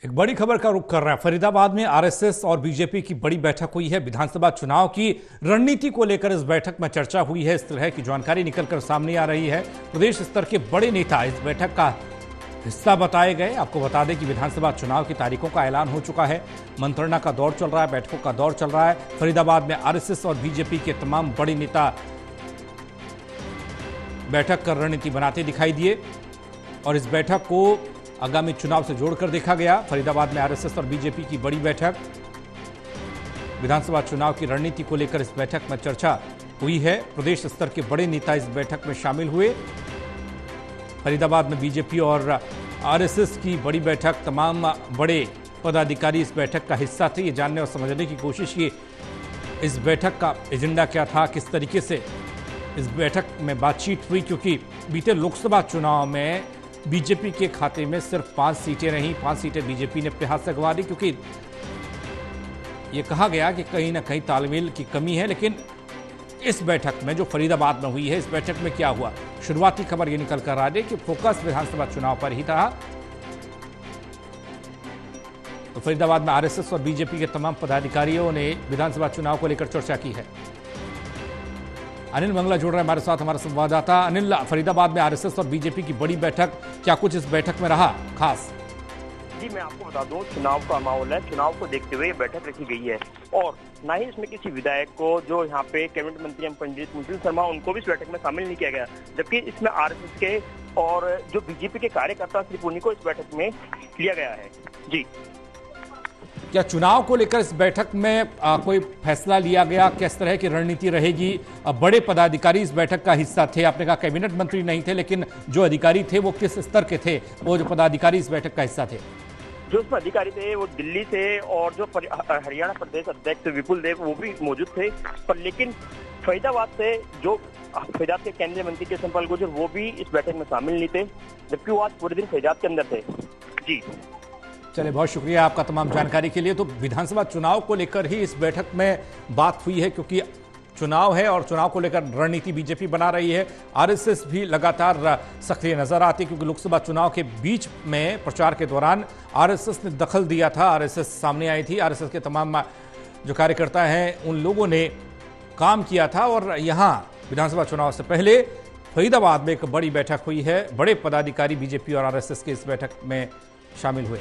एक बड़ी खबर का रुख कर रहा है। फरीदाबाद में आरएसएस और बीजेपी की बड़ी बैठक हुई है। विधानसभा चुनाव की रणनीति को लेकर इस बैठक में चर्चा हुई है। इस तरह की जानकारी निकलकर सामने आ रही है। प्रदेश स्तर के बड़े नेता इस बैठक का हिस्सा बताए गए। आपको बता दें कि विधानसभा चुनाव की तारीखों का ऐलान हो चुका है। मंत्रणा का दौर चल रहा है, बैठकों का दौर चल रहा है। फरीदाबाद में आरएसएस और बीजेपी के तमाम बड़े नेता बैठक कर रणनीति बनाते दिखाई दिए और इस बैठक को आगामी चुनाव से जोड़कर देखा गया। फरीदाबाद में आरएसएस और बीजेपी की बड़ी बैठक, विधानसभा चुनाव की रणनीति को लेकर इस बैठक में चर्चा हुई है। प्रदेश स्तर के बड़े नेता इस बैठक में शामिल हुए। फरीदाबाद में बीजेपी और आरएसएस की बड़ी बैठक, तमाम बड़े पदाधिकारी इस बैठक का हिस्सा थे। ये जानने और समझने की कोशिश की इस बैठक का एजेंडा क्या था, किस तरीके से इस बैठक में बातचीत हुई, क्योंकि बीते लोकसभा चुनाव में बीजेपी के खाते में सिर्फ 5 सीटें रहीं। 5 सीटें बीजेपी ने अपने हाथ से गंवा दी, क्योंकि यह कहा गया कि कहीं ना कहीं तालमेल की कमी है। लेकिन इस बैठक में जो फरीदाबाद में हुई है, इस बैठक में क्या हुआ, शुरुआती खबर यह निकल कर आ रही है कि फोकस विधानसभा चुनाव पर ही था। तो फरीदाबाद में आरएसएस और बीजेपी के तमाम पदाधिकारियों ने विधानसभा चुनाव को लेकर चर्चा की है। अनिल मंगला जुड़ रहे हैं हमारे साथ, हमारा संवाददाता। अनिल, फरीदाबाद में आरएसएस और बीजेपी की बड़ी बैठक, क्या कुछ इस बैठक में रहा खास? जी, मैं आपको बता दूं, चुनाव का माहौल है। चुनाव को देखते हुए ये बैठक रखी गई है और ना ही इसमें किसी विधायक को, जो यहाँ पे कैबिनेट मंत्री हैं पंडित मुकुल शर्मा, उनको भी इस बैठक में शामिल नहीं किया गया। जबकि इसमें आरएसएस के और जो बीजेपी के कार्यकर्ता श्री पुनी को इस बैठक में लिया गया है। जी, क्या चुनाव को लेकर इस बैठक में कोई फैसला लिया गया? किस तरह की रणनीति रहेगी? बड़े पदाधिकारी इस बैठक का हिस्सा थे। आपने कहा कैबिनेट मंत्री नहीं थे, लेकिन जो अधिकारी थे वो किस स्तर के थे? वो जो पदाधिकारी इस बैठक का हिस्सा थे, जो उसमें अधिकारी थे वो दिल्ली से, और जो हरियाणा प्रदेश अध्यक्ष विपुल देव वो भी मौजूद थे। पर लेकिन फरीदाबाद से जो फरीदाबाद के केंद्रीय मंत्री कृष्णपाल गुर्जर वो भी इस बैठक में शामिल नहीं थे, जबकि वो आज पूरे दिन फरीदाबाद के अंदर थे। जी, चलिए, बहुत शुक्रिया आपका तमाम जानकारी के लिए। तो विधानसभा चुनाव को लेकर ही इस बैठक में बात हुई है, क्योंकि चुनाव है और चुनाव को लेकर रणनीति बीजेपी बना रही है। आरएसएस भी लगातार सक्रिय नजर आती है, क्योंकि लोकसभा चुनाव के बीच में प्रचार के दौरान आरएसएस ने दखल दिया था। आरएसएस सामने आई थी। आरएसएस के तमाम जो कार्यकर्ता हैं उन लोगों ने काम किया था और यहाँ विधानसभा चुनाव से पहले फरीदाबाद में एक बड़ी बैठक हुई है। बड़े पदाधिकारी बीजेपी और आरएसएस के इस बैठक में शामिल हुए।